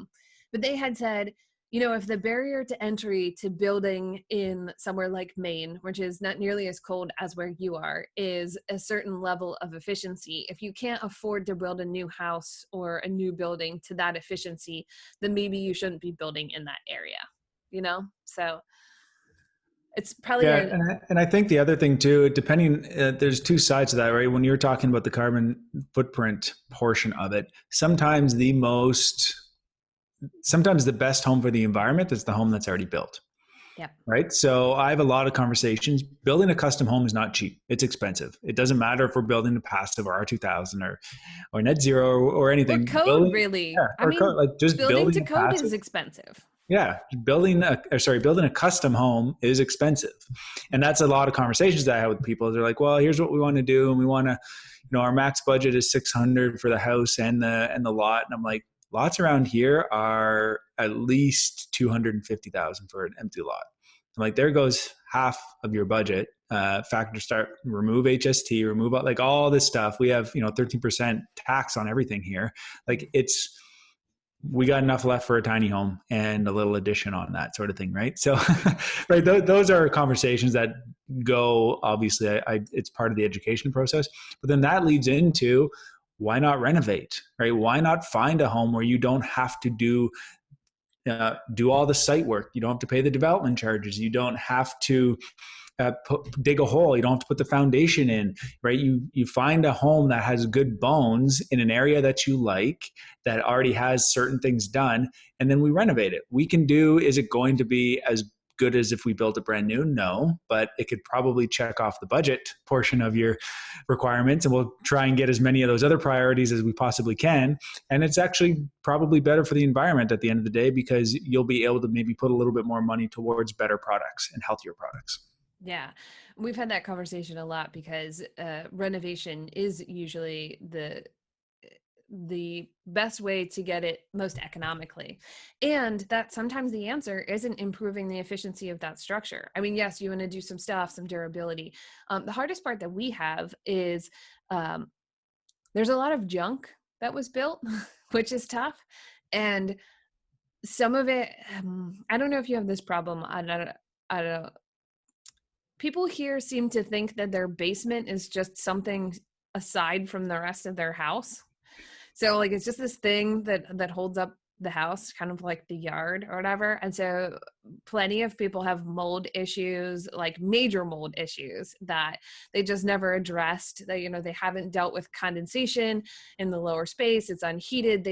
they had said, if the barrier to entry to building in somewhere like Maine, which is not nearly as cold as where you are, is a certain level of efficiency, if you can't afford to build a new house or a new building to that efficiency, then maybe you shouldn't be building in that area. So it's probably Yeah, and I think the other thing too, depending, there's two sides to that, right? When you're talking about the carbon footprint portion of it, sometimes the best home for the environment is the home that's already built, yeah. right? So I have a lot of conversations. Building a custom home is not cheap. It's expensive. It doesn't matter if we're building a passive or R2000 or net zero or Or anything. code, Building, really. yeah, I mean, like just building building to a code is passive. expensive. Yeah, building a custom home is expensive, and that's a lot of conversations that I have with people. They're like, "Well, here's what we want to do, and we want to, our max budget is 600 for the house and the lot." And I'm like, lots around here are at least 250,000 for an empty lot. I'm like, there goes half of your budget. Remove HST, remove like all this stuff. We have 13% tax on everything here. Like we got enough left for a tiny home and a little addition on that sort of thing, right? So, right, those are conversations that go. Obviously, it's part of the education process, but then that leads into why not renovate, right? Why not find a home where you don't have to do all the site work? You don't have to pay the development charges. You don't have to dig a hole. You don't have to put the foundation in, right? You find a home that has good bones in an area that you like, that already has certain things done, and then we renovate it. Is it going to be as good as if we built it brand new? No, but it could probably check off the budget portion of your requirements, and we'll try and get as many of those other priorities as we possibly can. And it's actually probably better for the environment at the end of the day, because you'll be able to maybe put a little bit more money towards better products and healthier products. Yeah, we've had that conversation a lot because renovation is usually the best way to get it most economically, and that sometimes the answer isn't improving the efficiency of that structure. I mean, yes, you want to do some stuff, some durability. The hardest part that we have is there's a lot of junk that was built, which is tough, and some of it, I don't know if you have this problem. I don't know. People here seem to think that their basement is just something aside from the rest of their house. So like it's just this thing that holds up the house, kind of like the yard or whatever. And so plenty of people have mold issues, like major mold issues that they just never addressed. They haven't dealt with condensation in the lower space. It's unheated.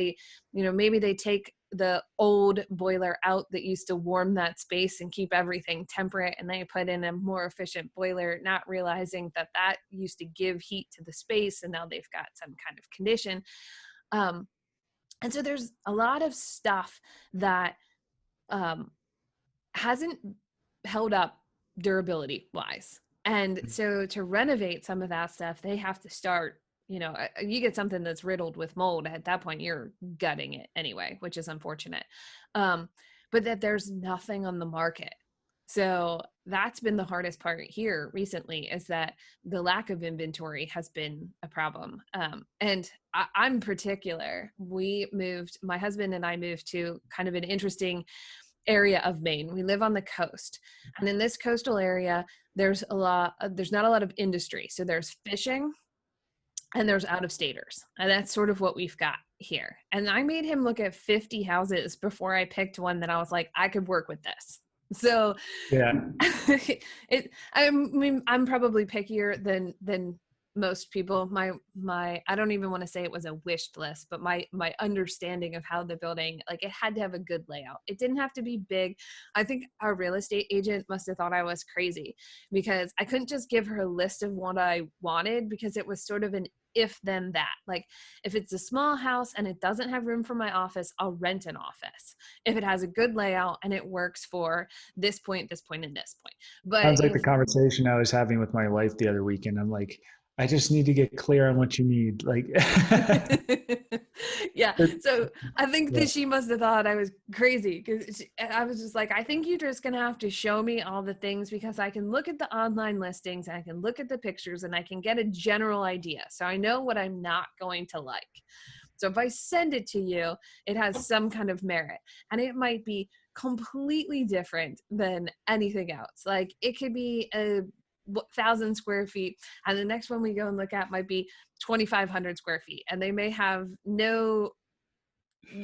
Maybe they take the old boiler out that used to warm that space and keep everything temperate, and they put in a more efficient boiler, not realizing that used to give heat to the space, and now they've got some kind of condition. And so there's a lot of stuff that hasn't held up durability wise. And so to renovate some of that stuff, they have to start, you get something that's riddled with mold. At that point, you're gutting it anyway, which is unfortunate. But that there's nothing on the market. So that's been the hardest part here recently, is that the lack of inventory has been a problem. And I'm particular. My husband and I moved to kind of an interesting area of Maine. We live on the coast. And in this coastal area, there's not a lot of industry. So there's fishing and there's out-of-staters. And that's sort of what we've got here. And I made him look at 50 houses before I picked one that I was like, I could work with this. So Yeah. I'm probably pickier than most people. I don't even want to say it was a wish list, but my understanding of how the building, like, it had to have a good layout. It didn't have to be big. I think our real estate agent must have thought I was crazy, because I couldn't just give her a list of what I wanted, because it was sort of an if then that. Like, if it's a small house and it doesn't have room for my office, I'll rent an office if it has a good layout and it works for this point, and this point. But Sounds like the conversation I was having with my wife the other weekend. I'm like, I just need to get clear on what you need. Like, yeah. So I think yeah. that she must have thought I was crazy, because I was just like, I think you're just going to have to show me all the things, because I can look at the online listings and I can look at the pictures and I can get a general idea. So I know what I'm not going to like. So if I send it to you, it has some kind of merit, and it might be completely different than anything else. Like it could be 1,000 square feet, and the next one we go and look at might be 2,500 square feet, and they may have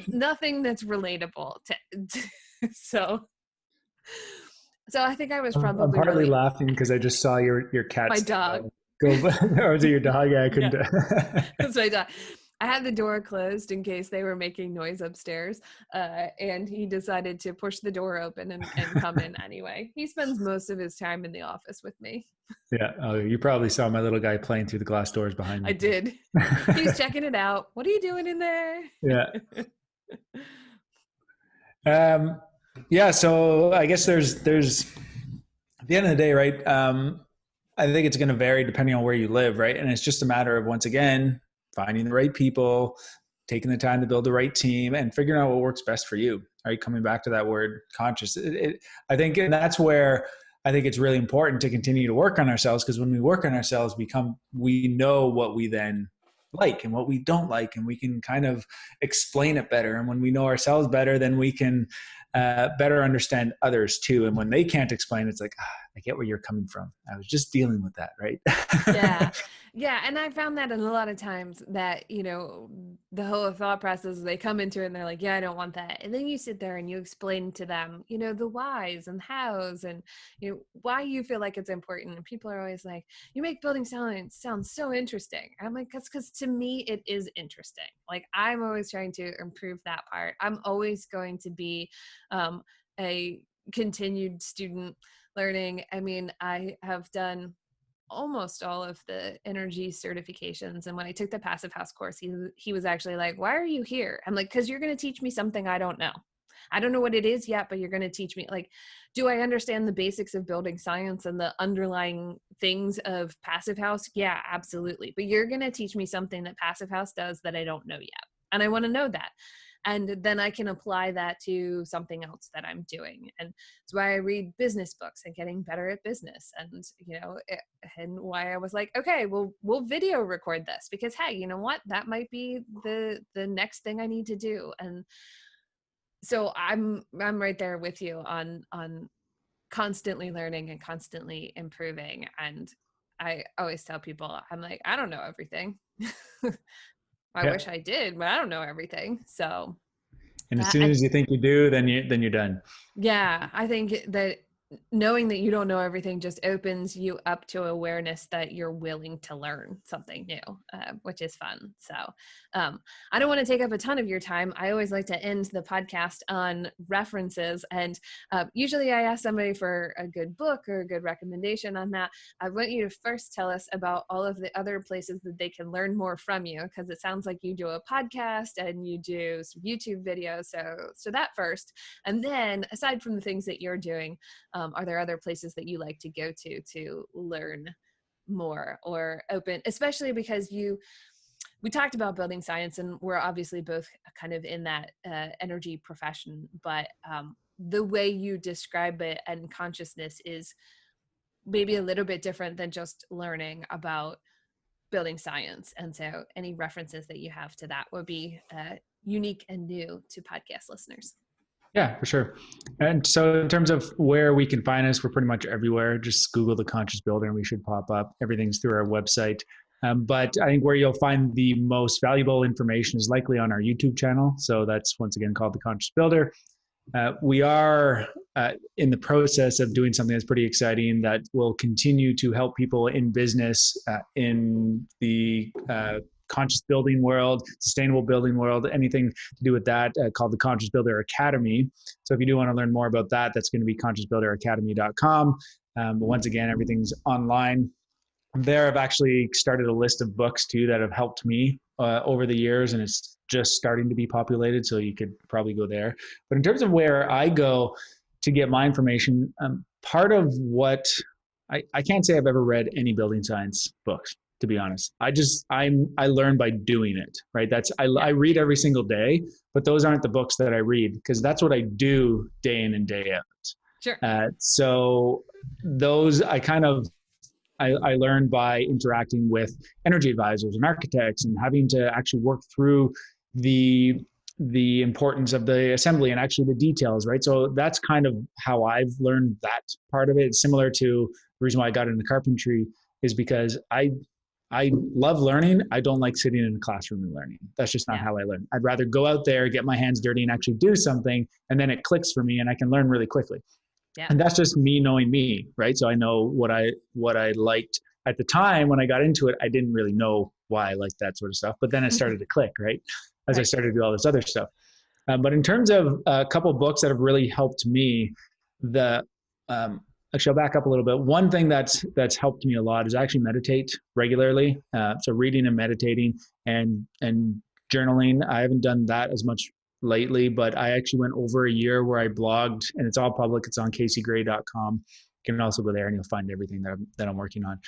nothing that's relatable so I think I was I'm probably partly really laughing because I just saw your my cat's dog. tail go. Or was it your dog? Yeah, I Yeah. couldn't. That's my dog. I had the door closed in case they were making noise upstairs, and he decided to push the door open and come in anyway. He spends most of his time in the office with me. Yeah. Oh, you probably saw my little guy playing through the glass doors behind I me. did. He was checking it out. What are you doing in there? Yeah. Um, yeah. So I guess there's at the end of the day, right? I think it's going to vary depending on where you live, right? And it's just a matter of, once again, finding the right people, taking the time to build the right team, and figuring out what works best for you. Right? Coming back to that word conscious, I think, and that's where I think it's really important to continue to work on ourselves, because when we work on ourselves, we know what we then like and what we don't like, and we can kind of explain it better. And when we know ourselves better, then we can better understand others too. And when they can't explain, it's like, I get where you're coming from. I was just dealing with that, right? Yeah. Yeah. And I found that in a lot of times that, the whole thought process, they come into it and they're like, yeah, I don't want that. And then you sit there and you explain to them, the whys and hows and, why you feel like it's important. And people are always like, you make building science sound so interesting. I'm like, that's because to me, it is interesting. Like I'm always trying to improve that part. I'm always going to be a continued student learning. I mean, I have done almost all of the energy certifications, and when I took the passive house course, he was actually like, why are you here? I'm like, because you're going to teach me something I don't know. I don't know what it is yet, but you're going to teach me. Like, do I understand the basics of building science and the underlying things of passive house? Yeah, absolutely. But you're going to teach me something that passive house does that I don't know yet, and I want to know that. And then I can apply that to something else that I'm doing. And it's why I read business books and getting better at business. And, and why I was like, okay, we'll video record this, because, hey, you know what? That might be the next thing I need to do. And so I'm right there with you on constantly learning and constantly improving. And I always tell people, I'm like, I don't know everything. I Yeah. wish I did, but I don't know everything. So And as that, soon as you think you do, then you're done. yeah, I think that knowing that you don't know everything just opens you up to awareness that you're willing to learn something new, which is fun. So I don't want to take up a ton of your time. I always like to end the podcast on references. And usually I ask somebody for a good book or a good recommendation on that. I want you to first tell us about all of the other places that they can learn more from you, because it sounds like you do a podcast and you do some YouTube videos. So that first. And then aside from the things that you're doing, are there other places that you like to go to learn more or open, especially because we talked about building science and we're obviously both kind of in that energy profession, but the way you describe it and consciousness is maybe a little bit different than just learning about building science. And so any references that you have to that would be unique and new to podcast listeners. Yeah, for sure. And so in terms of where we can find us, we're pretty much everywhere. Just Google the Conscious Builder and we should pop up. Everything's through our website. But I think where you'll find the most valuable information is likely on our YouTube channel. So that's once again called the Conscious Builder. We are in the process of doing something that's pretty exciting that will continue to help people in business in the conscious building world, sustainable building world, anything to do with that, called the Conscious Builder Academy. So if you do want to learn more about that, that's going to be consciousbuilderacademy.com. But once again, everything's online. There, I've actually started a list of books too that have helped me over the years, and it's just starting to be populated. So you could probably go there. But in terms of where I go to get my information, part of what I can't say I've ever read any building science books, to be honest. I learn by doing it, right? I read every single day, but those aren't the books that I read, because that's what I do day in and day out. Sure. So those I learned by interacting with energy advisors and architects and having to actually work through the the importance of the assembly and actually the details, right? So that's kind of how I've learned that part of it. It's similar to the reason why I got into carpentry is because I love learning. I don't like sitting in a classroom and learning. That's just not Yeah. how I learn. I'd rather go out there, get my hands dirty and actually do something. And then it clicks for me and I can learn really quickly. Yeah. And that's just me knowing me, right? So I know what I liked at the time when I got into it. I didn't really know why I liked that sort of stuff, but then it started to click, right? As I Right. started to do all this other stuff. But in terms of a couple of books that have really helped me, the actually I'll back up a little bit. One thing that's helped me a lot is actually meditate regularly. So reading and meditating and journaling. I haven't done that as much lately, but I actually went over a year where I blogged, and it's all public. It's on caseygray.com. You can also go there and you'll find everything that I'm working on.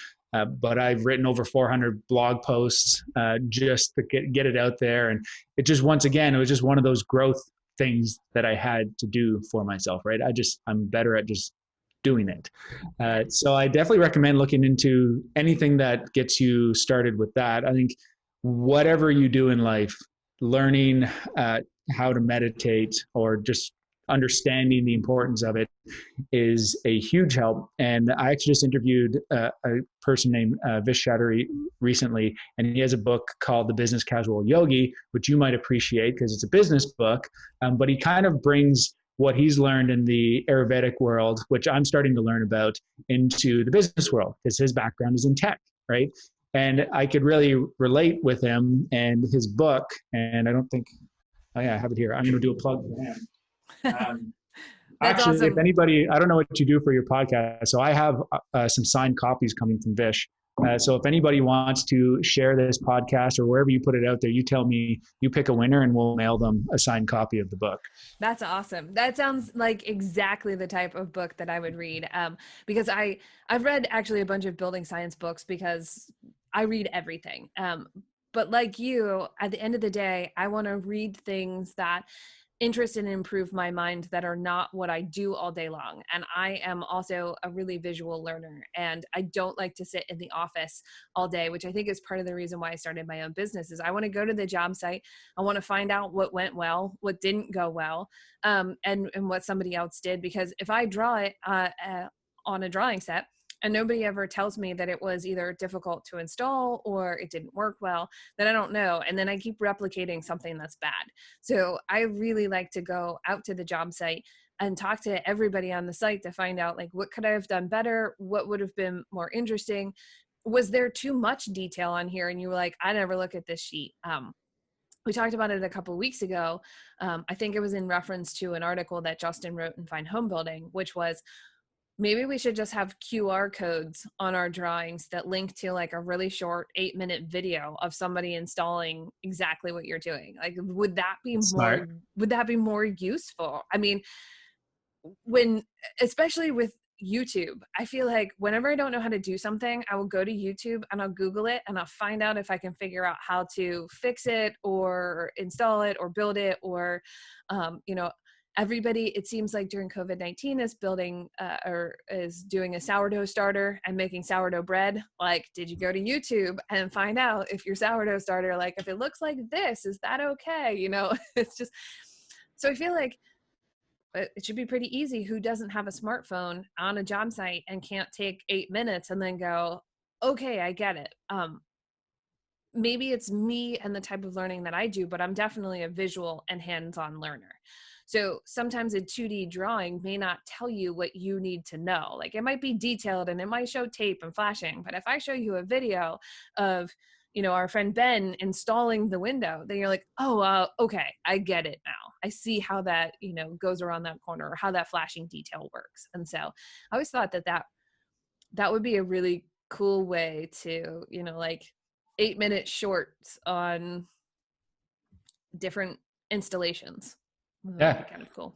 But I've written over 400 blog posts just to get it out there. And it just, once again, it was just one of those growth things that I had to do for myself, right? I'm better at just doing it. Yeah. So I definitely recommend looking into anything that gets you started with that. I think whatever you do in life, learning how to meditate or just understanding the importance of it is a huge help. And I actually just interviewed a person named Vish Shattery recently, and he has a book called The Business Casual Yogi, which you might appreciate because it's a business book, but he kind of brings what he's learned in the Ayurvedic world, which I'm starting to learn about, into the business world because his background is in tech, right? And I could really relate with him and his book. And I don't think, oh yeah, I have it here. I'm going to do a plug for him. That's Actually, if awesome. anybody, I don't know what you do for your podcast, so I have some signed copies coming from Vish. So if anybody wants to share this podcast or wherever you put it out there, you tell me, you pick a winner and we'll mail them a signed copy of the book. That's awesome. That sounds like exactly the type of book that I would read. Because I've read actually a bunch of building science books because I read everything. But like you, at the end of the day, I want to read things that interest and improve my mind that are not what I do all day long. And I am also a really visual learner, and I don't like to sit in the office all day, which I think is part of the reason why I started my own business. Is I want to go to the job site. I want to find out what went well, what didn't go well, and what somebody else did. Because if I draw it on a drawing set, and nobody ever tells me that it was either difficult to install or it didn't work well, then I don't know. And then I keep replicating something that's bad. So I really like to go out to the job site and talk to everybody on the site to find out, like, what could I have done better? What would have been more interesting? Was there too much detail on here? And you were like, I never look at this sheet. We talked about it a couple of weeks ago. I think it was in reference to an article that Justin wrote in Fine Home Building, which was, maybe we should just have QR codes on our drawings that link to like a really short 8-minute video of somebody installing exactly what you're doing. Like, would that Smart. be more useful? I mean, when, especially with YouTube, I feel like whenever I don't know how to do something, I will go to YouTube and I'll Google it and I'll find out if I can figure out how to fix it or install it or build it or, you know, everybody, it seems like during COVID-19 is building or is doing a sourdough starter and making sourdough bread. Like, did you go to YouTube and find out if your sourdough starter, like if it looks like this, is that okay? You know, it's just, so I feel like it should be pretty easy. Who doesn't have a smartphone on a job site and can't take 8 minutes and then go, okay, I get it. Maybe it's me and the type of learning that I do, but I'm definitely a visual and hands-on learner. So sometimes a 2D drawing may not tell you what you need to know. Like, it might be detailed and it might show tape and flashing, but if I show you a video of, you know, our friend Ben installing the window, then you're like, oh, okay, I get it now. I see how that, you know, goes around that corner or how that flashing detail works. And so I always thought that would be a really cool way to, you know, like 8-minute shorts on different installations. That would Yeah, be kind of cool.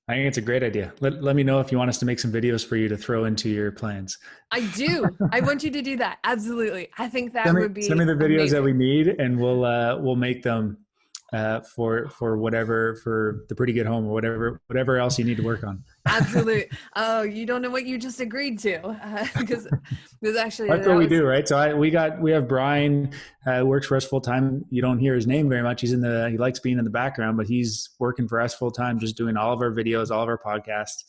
I think it's a great idea. Let me know if you want us to make some videos for you to throw into your plans. I do. I want you to do that. Absolutely. I think that Send me would send me be the videos that we amazing. need, and we'll make them. for whatever, for the pretty good home or whatever else you need to work on. Absolutely. Oh, you don't know what you just agreed to, because actually That's what we do, right? So we have Brian, works for us full time. You don't hear his name very much. He likes being in the background, but he's working for us full time, just doing all of our videos, all of our podcasts,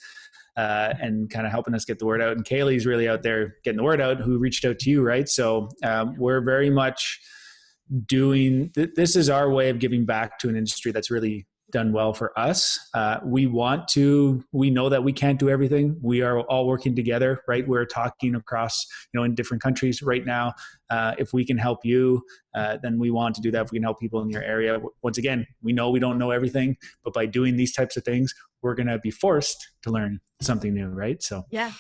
and kind of helping us get the word out. And Kaylee's really out there getting the word out, who reached out to you, right? So we're very much this is our way of giving back to an industry that's really done well for us. We know that we can't do everything. We are all working together, right? We're talking across, in different countries right now. If we can help you, then we want to do that. If we can help people in your area. Once again, we know we don't know everything, but by doing these types of things, we're going to be forced to learn something new, right? So yeah,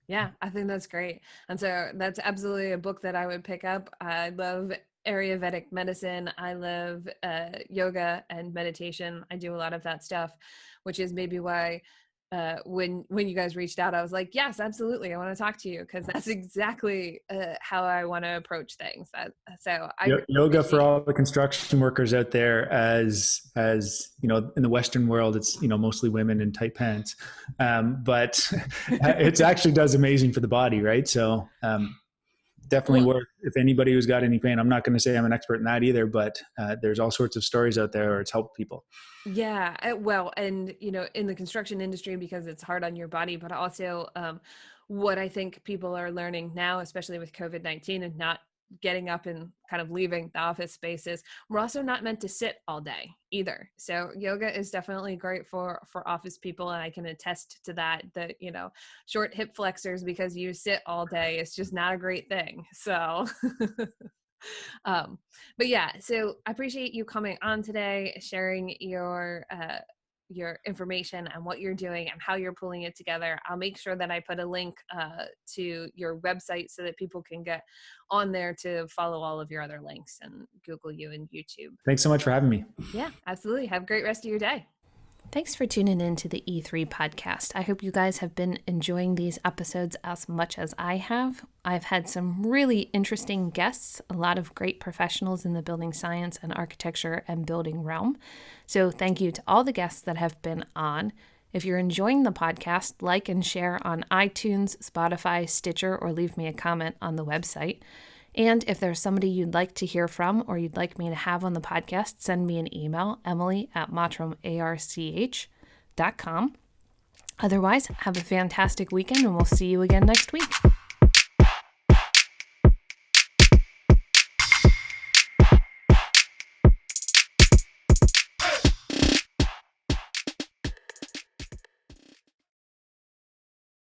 I think that's great. And so that's absolutely a book that I would pick up. I love Ayurvedic medicine. I love yoga and meditation. I do a lot of that stuff, which is maybe why when you guys reached out, I was like, yes, absolutely, I want to talk to you, because that's exactly how I want to approach things. Yoga for all the construction workers out there, as in the Western world, it's mostly women in tight pants, but it actually does amazing for the body, right? So definitely worth, if anybody who's got any pain. I'm not going to say I'm an expert in that either, but there's all sorts of stories out there where it's helped people. Yeah, well, and in the construction industry, because it's hard on your body, but also what I think people are learning now, especially with COVID-19 and not getting up and kind of leaving the office spaces, we're also not meant to sit all day either. So yoga is definitely great for office people, and I can attest to that short hip flexors, because you sit all day, it's just not a great thing. So but yeah, so I appreciate you coming on today, sharing your information and what you're doing and how you're pulling it together. I'll make sure that I put a link to your website so that people can get on there to follow all of your other links and Google you and YouTube. Thanks so much for having me. Yeah, absolutely. Have a great rest of your day. Thanks for tuning in to the E3 podcast. I hope you guys have been enjoying these episodes as much as I have. I've had some really interesting guests, a lot of great professionals in the building science and architecture and building realm. So thank you to all the guests that have been on. If you're enjoying the podcast, like and share on iTunes, Spotify, Stitcher, or leave me a comment on the website. And if there's somebody you'd like to hear from or you'd like me to have on the podcast, send me an email, emily@mottrumarch.com. Otherwise, have a fantastic weekend, and we'll see you again next week.